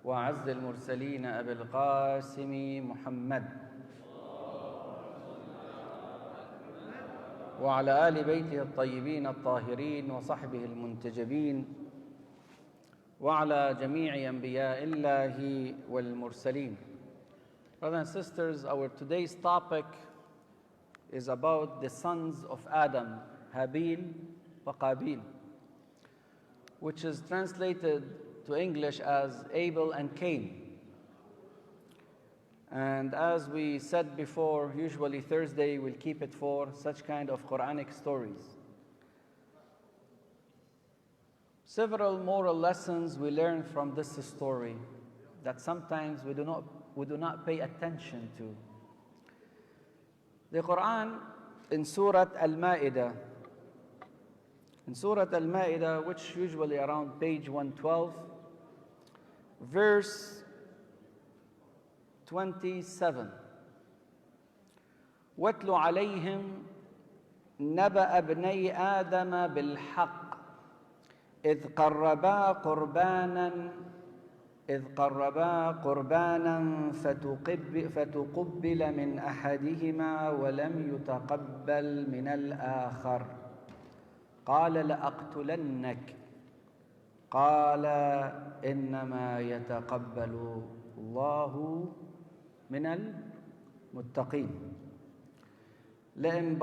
وأعز المرسلين أبي القاسم محمد وعلى آل بيته الطيبين الطاهرين وصحبه المنتجبين وعلى جميع أنبياء الله والمرسلين. Brothers and sisters, our today's topic is about the sons of Adam, Habil wa Qabil, which is translated to English as Abel and Cain. And as we said before, usually Thursday we'll keep it for such kind of Quranic stories. Several moral lessons we learn from this story that sometimes we do not pay attention to. The Quran in Surah Al-Ma'idah, which usually around page 112, verse 27. وَاتْلُ عَلَيْهِمْ نَبَأَ ابْنَيْ آدَمَ بِالْحَقِّ إِذْ قَرَّبَا قُرْبَانًا فتقبل من أحدهما ولم يتقبل من الآخر قال لأقتلنك قال إنما يتقبل الله من المتقين لئن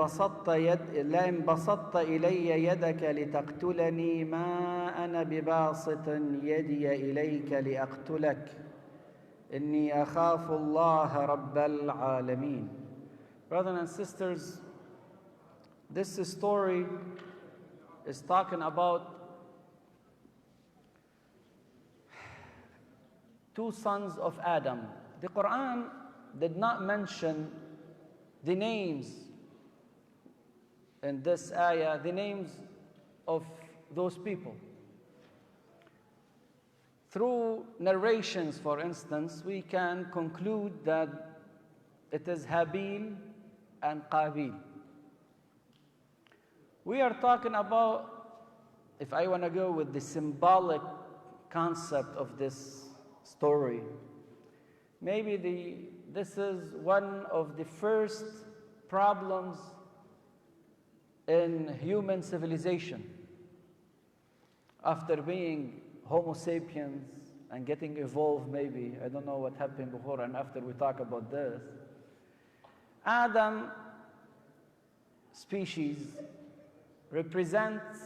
بسطت إلي يدك لتقتلني ما أنا بباسط يدي إليك لأقتلك إني أخاف الله رب العالمين. Brothers and sisters, this story is talking about two sons of Adam. The Quran did not mention the names in this ayah, the names of those people. Through narrations, for instance, we can conclude that it is Habil and Qabil. We are talking about, if I want to go with the symbolic concept of this story, maybe this is one of the first problems in human civilization. After being Homo sapiens and getting evolved, maybe, I don't know what happened before and after we talk about this, Adam species represents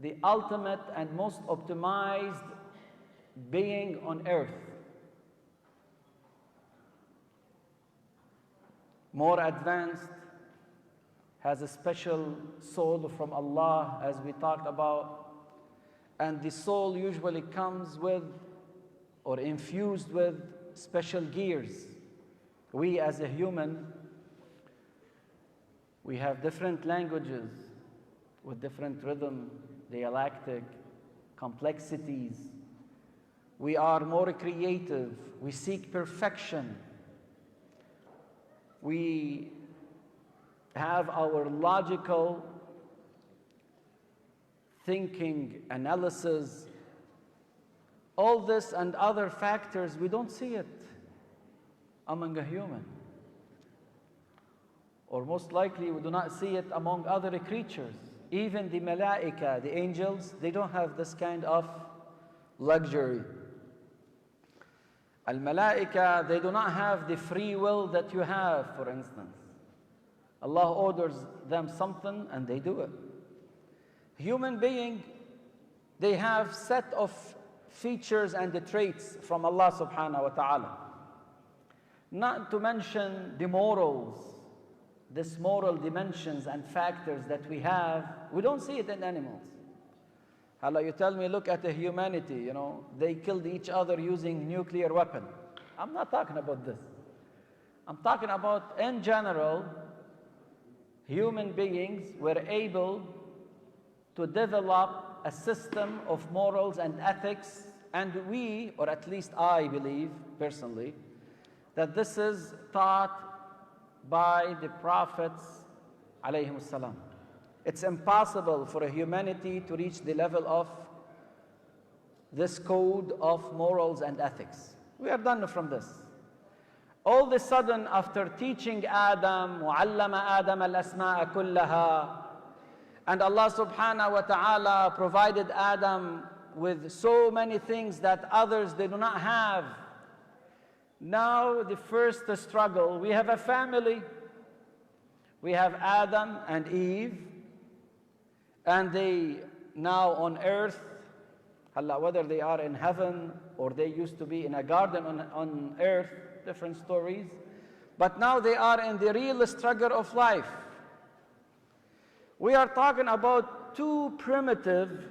the ultimate and most optimized being on earth. More advanced, has a special soul from Allah, as we talked about, and the soul usually comes with or infused with special gears. We as a human, we have different languages with different rhythm, dialectic, complexities. We are more creative. We seek perfection. We have our logical thinking, analysis. All this and other factors, we don't see it among a human. Or most likely, we do not see it among other creatures. Even the malaika, the angels, they don't have this kind of luxury. Al-malaika, they do not have the free will that you have, for instance. Allah orders them something and they do it. Human being, they have set of features and the traits from Allah subhanahu wa ta'ala. Not to mention the morals, these moral dimensions and factors that we have, we don't see it in animals. Allah, you tell me, look at the humanity, they killed each other using nuclear weapon. I'm not talking about this. I'm talking about, in general, human beings were able to develop a system of morals and ethics, and we, or at least I believe personally, that this is taught by the prophets alayhimus salam. It's impossible for a humanity to reach the level of this code of morals and ethics. We are done from this. All of a sudden, after teaching Adam, وَعَلَّمَ آدَمَ الْأَسْمَاءَ كُلَّهَا, and Allah subhanahu wa ta'ala provided Adam with so many things that others they do not have. Now the first struggle, we have a family. We have Adam and Eve, and they now on earth, whether they are in heaven or they used to be in a garden on earth, different stories. But now they are in the real struggle of life. We are talking about two primitive,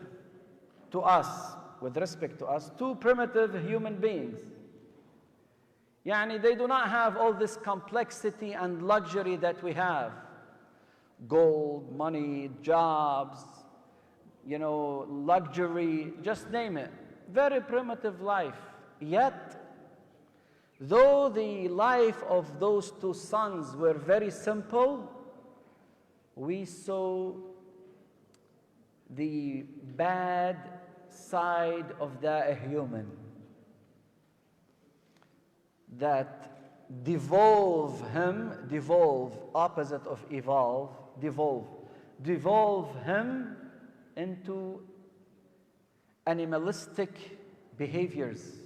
to us, with respect to us, two primitive human beings. Yani they do not have all this complexity and luxury that we have. Gold, money, jobs, luxury, just name it. Very primitive life. Yet, though the life of those two sons were very simple, we saw the bad side of the human that devolve, opposite of evolve, devolve him into animalistic behaviors.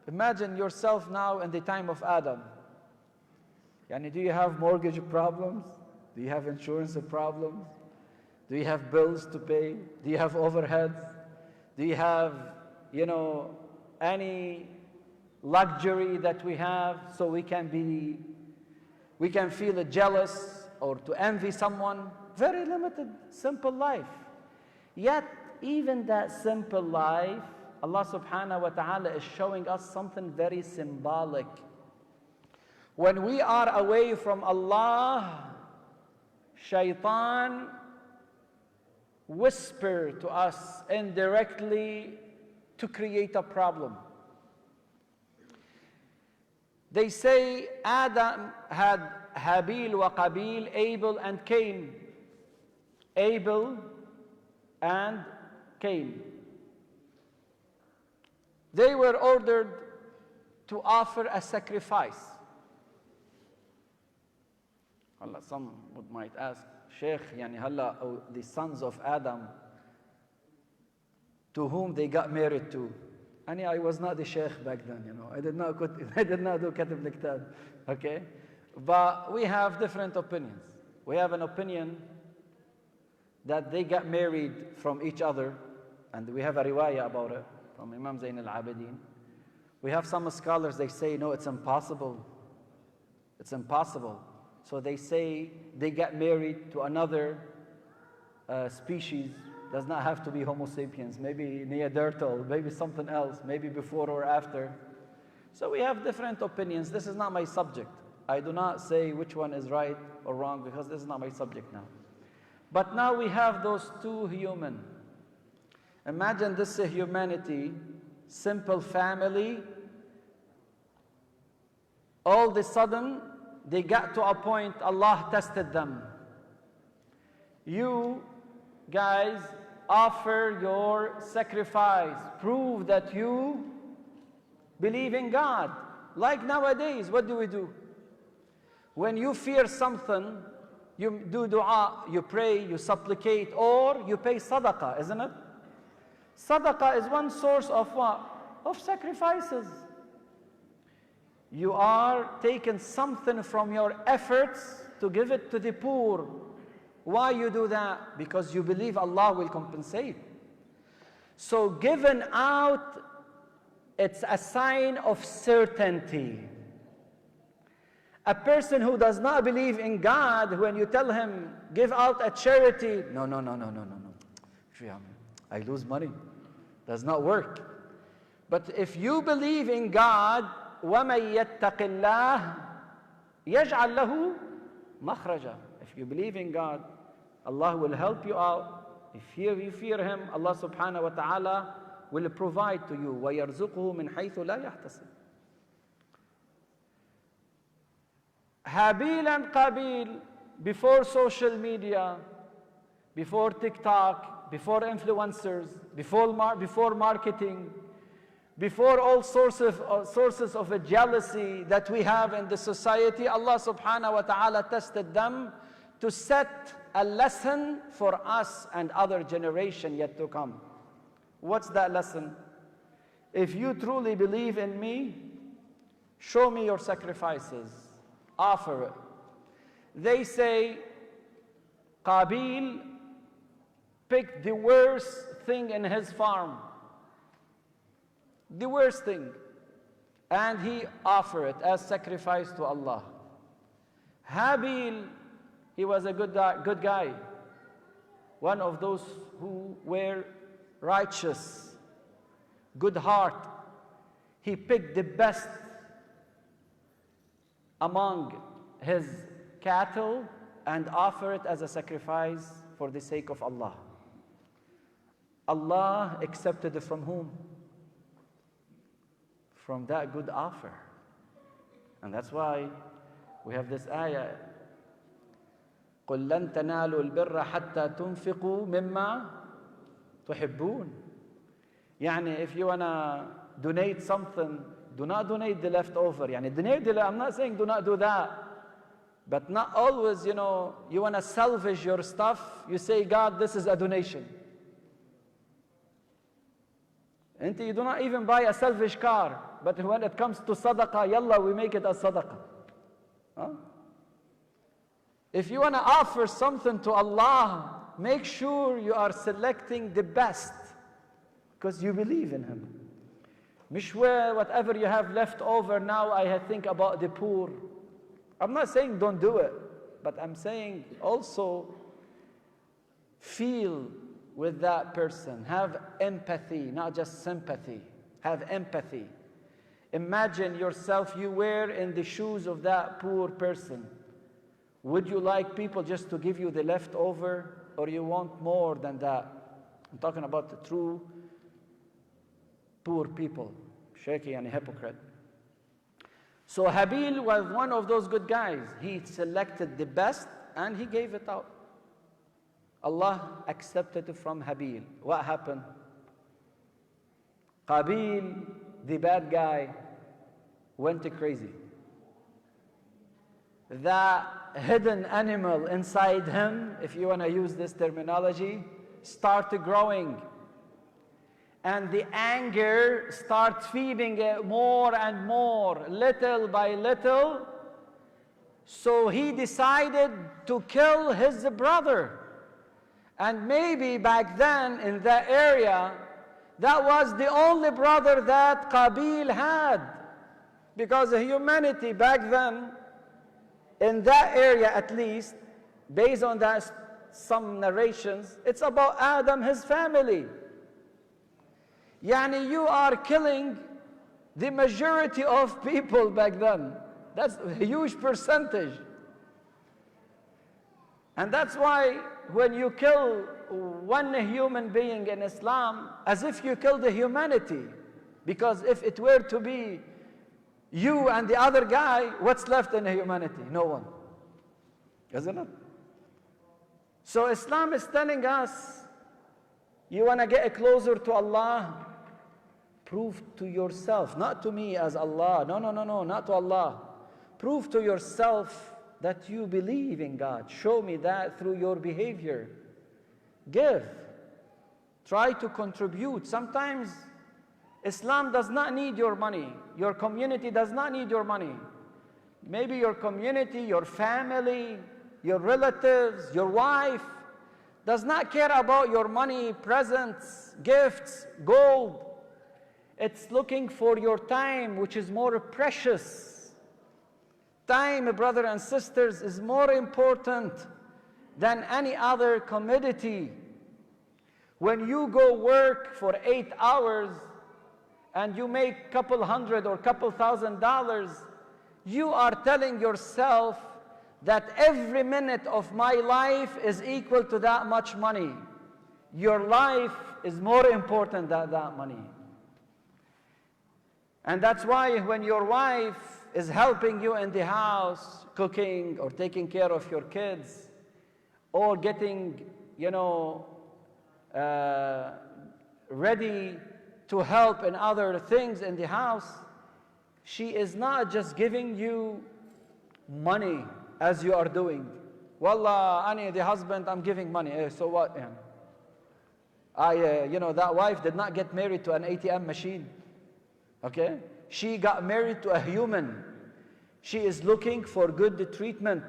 Imagine yourself now in the time of Adam. Do you have mortgage problems? Do you have insurance problems? Do you have bills to pay? Do you have overheads? Do you have, any luxury that we have so we can feel jealous or to envy someone? Very limited, simple life. Yet, even that simple life, Allah subhanahu wa ta'ala is showing us something very symbolic. When we are away from Allah, Shaitan whisper to us indirectly to create a problem. They say Adam had Habil wa Qabil, Abel and Cain. Abel and Cain. They were ordered to offer a sacrifice. Some might ask, Sheikh, the sons of Adam, to whom they got married to. I was not the Sheikh back then, I did not do Katib Liktab, okay? But we have different opinions. We have an opinion that they got married from each other, and we have a riwayah about it from Imam Zayn al-Abidin. We have some scholars, they say, no, it's impossible. It's impossible. So they say they got married to another species. Does not have to be Homo sapiens, maybe Neanderthal, maybe something else, maybe before or after. So we have different opinions. This is not my subject. I do not say which one is right or wrong because this is not my subject now. But now we have those two human. Imagine this humanity, simple family. All of a sudden, they got to a point Allah tested them. You guys offer your sacrifice. Prove that you believe in God. Like nowadays, what do? When you fear something, you do dua, you pray, you supplicate, or you pay sadaqah, isn't it? Sadaqah is one source of what? Of sacrifices. You are taking something from your efforts to give it to the poor. Why you do that? Because you believe Allah will compensate. So giving out, it's a sign of certainty. A person who does not believe in God, when you tell him, give out a charity, no. I lose money. Does not work. But if you believe in God, وَمَن يَتَّقِ اللَّهِ يَجْعَلْ لَهُ مَخْرَجًا. If you believe in God, Allah will help you out. If you fear Him, Allah subhanahu wa ta'ala will provide to you. وَيَرْزُقُهُ مِنْ حَيْثُ لَا يَحْتَسِبُ. Habil and Qabil, before social media, before TikTok, before influencers, before marketing, before all sources of a jealousy that we have in the society, Allah subhanahu wa ta'ala tested them to set a lesson for us and other generation yet to come. What's that lesson? If you truly believe in me, show me your sacrifices, offer it. They say, Qabil picked the worst thing in his farm, the worst thing, and he offered it as sacrifice to Allah. Habil, he was a good guy, one of those who were righteous, good heart. He picked the best among his cattle and offered it as a sacrifice for the sake of Allah. Allah accepted it from whom? From that good offer. And that's why we have this ayah, قُلْ لَن تَنَالُوا الْبِرَّ حَتَّى تُنْفِقُوا مِمَّا تُحِبُّونَ. Yani if you want to donate something, do not donate the leftover. Yani donate the, I'm not saying do not do that. But not always, you want to salvage your stuff. You say, God, this is a donation. And you do not even buy a salvage car. But when it comes to sadaqah, yalla, we make it a sadaqah. Huh? If you want to offer something to Allah, make sure you are selecting the best because you believe in Him. Mishwa, whatever you have left over now, I think about the poor. I'm not saying don't do it, but I'm saying also feel with that person. Have empathy, not just sympathy. Have empathy. Imagine yourself, you were in the shoes of that poor person. Would you like people just to give you the leftover, or you want more than that? I'm talking about the true poor people, Sheikh and a hypocrite. So Habil was one of those good guys. He selected the best and he gave it out. Allah accepted it from Habil. What happened? Qabil, the bad guy, went crazy. The hidden animal inside him, if you want to use this terminology, started growing. And the anger starts feeding it more and more, little by little. So he decided to kill his brother. And maybe back then in that area, that was the only brother that Qabil had. Because humanity back then, in that area at least, based on that, some narrations, it's about Adam, his family. Yani you are killing the majority of people back then. That's a huge percentage. And that's why when you kill one human being in Islam, as if you kill the humanity. Because if it were to be you and the other guy, what's left in humanity? No one. Isn't it? So Islam is telling us, you want to get closer to Allah, prove to yourself, not to me as Allah. No, not to Allah. Prove to yourself that you believe in God. Show me that through your behavior. Give. Try to contribute. Sometimes Islam does not need your money. Your community does not need your money. Maybe your community, your family, your relatives, your wife does not care about your money, presents, gifts, gold. It's looking for your time, which is more precious. Time, brothers and sisters, is more important than any other commodity. When you go work for 8 hours and you make a couple hundred or couple $1,000, you are telling yourself that every minute of my life is equal to that much money. Your life is more important than that money. And that's why when your wife is helping you in the house, cooking or taking care of your kids, or getting you know, ready to help in other things in the house, she is not just giving you money as you are doing. Wallah, Ani, the husband, I'm giving money. So what? You know, that wife did not get married to an ATM machine. Okay? She got married to a human. She is looking for good treatment.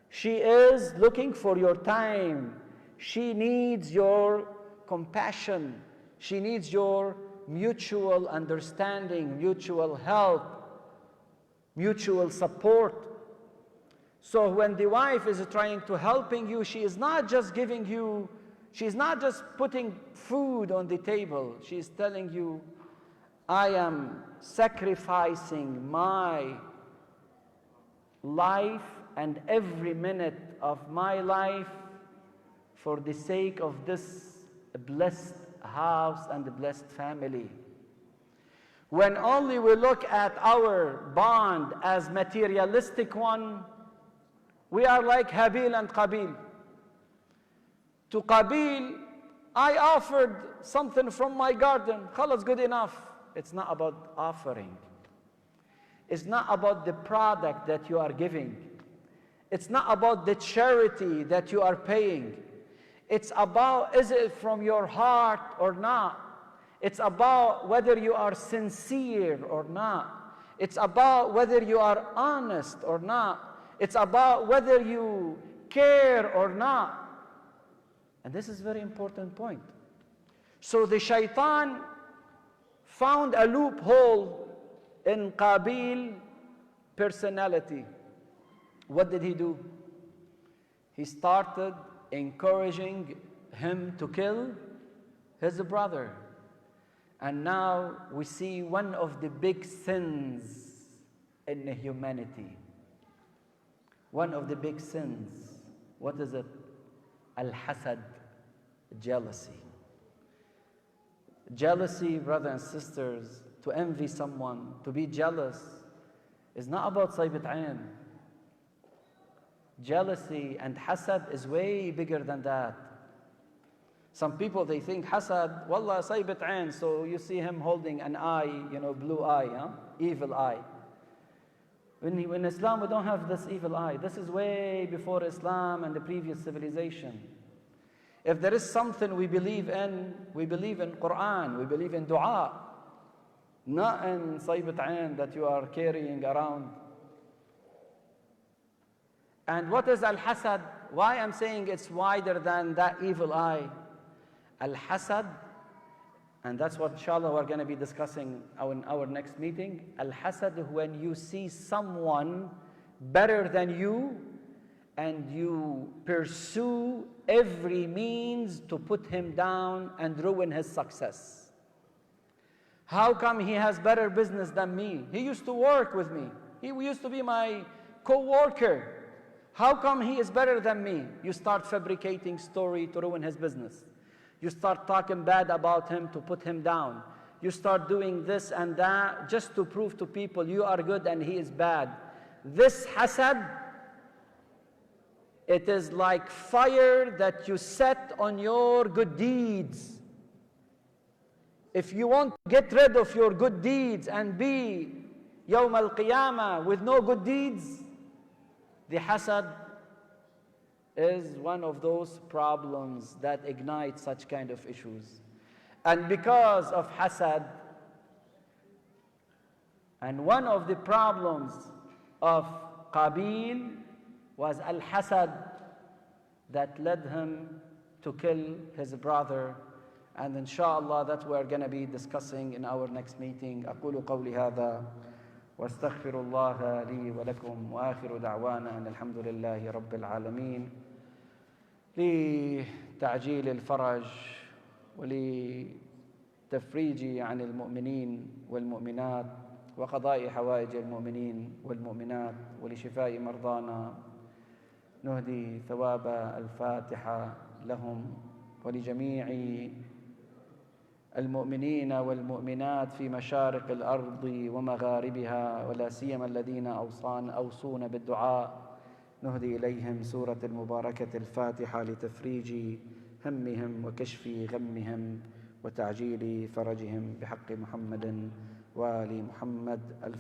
She is looking for your time. She needs your compassion. She needs your mutual understanding, mutual help, mutual support. So when the wife is trying to helping you, she is not just giving you, she is not just putting food on the table. She is telling you, I am sacrificing my life and every minute of my life for the sake of this blessed house and the blessed family. When only we look at our bond as materialistic one, we are like Habil and Qabil. To Qabil, I offered something from my garden. Khalas, good enough. It's not about offering. It's not about the product that you are giving. It's not about the charity that you are paying. It's about, is it from your heart or not? It's about whether you are sincere or not. It's about whether you are honest or not. It's about whether you care or not. And this is a very important point. So the shaitan found a loophole in Qabil personality. What did he do? He started encouraging him to kill his brother. And now we see one of the big sins in humanity. One of the big sins. What is it? Al-hasad, jealousy. Jealousy, brothers and sisters, to envy someone, to be jealous, is not about saybit ayn. Jealousy and hasad is way bigger than that. Some people, they think hasad, wallah, saybit ayn, so you see him holding an eye, you know, blue eye, evil eye. In Islam, we don't have this evil eye. This is way before Islam and the previous civilization. If there is something we believe in Quran, we believe in dua, not in saybit ayn that you are carrying around. And what is al-hasad? Why I'm saying it's wider than that evil eye? Al-hasad, and that's what inshallah we're going to be discussing in our next meeting. Al-hasad, when you see someone better than you and you pursue every means to put him down and ruin his success. How come he has better business than me? He used to work with me. He used to be my co-worker. How come he is better than me? You start fabricating story to ruin his business. You start talking bad about him to put him down. You start doing this and that just to prove to people you are good and he is bad. This hasad, it is like fire that you set on your good deeds. If you want to get rid of your good deeds and be Yawm al-Qiyamah with no good deeds, the hasad is one of those problems that ignite such kind of issues. And because of hasad, and one of the problems of Qabil was al-hasad that led him to kill his brother. And inshallah that we're going to be discussing in our next meeting. أقول قولي هذا واستغفر الله لي ولكم وآخر دعوانا أن الحمد لله رب العالمين لتعجيل الفرج ولتفريج عن المؤمنين والمؤمنات وقضاء حوائج المؤمنين والمؤمنات ولشفاء مرضانا. نهدي ثواب الفاتحة لهم ولجميع المؤمنين والمؤمنات في مشارق الأرض ومغاربها، ولا سيما الذين أوصونا بالدعاء نهدي إليهم سورة المباركة الفاتحة لتفريج همهم وكشف غمهم وتعجيل فرجهم بحق محمد وآل محمد.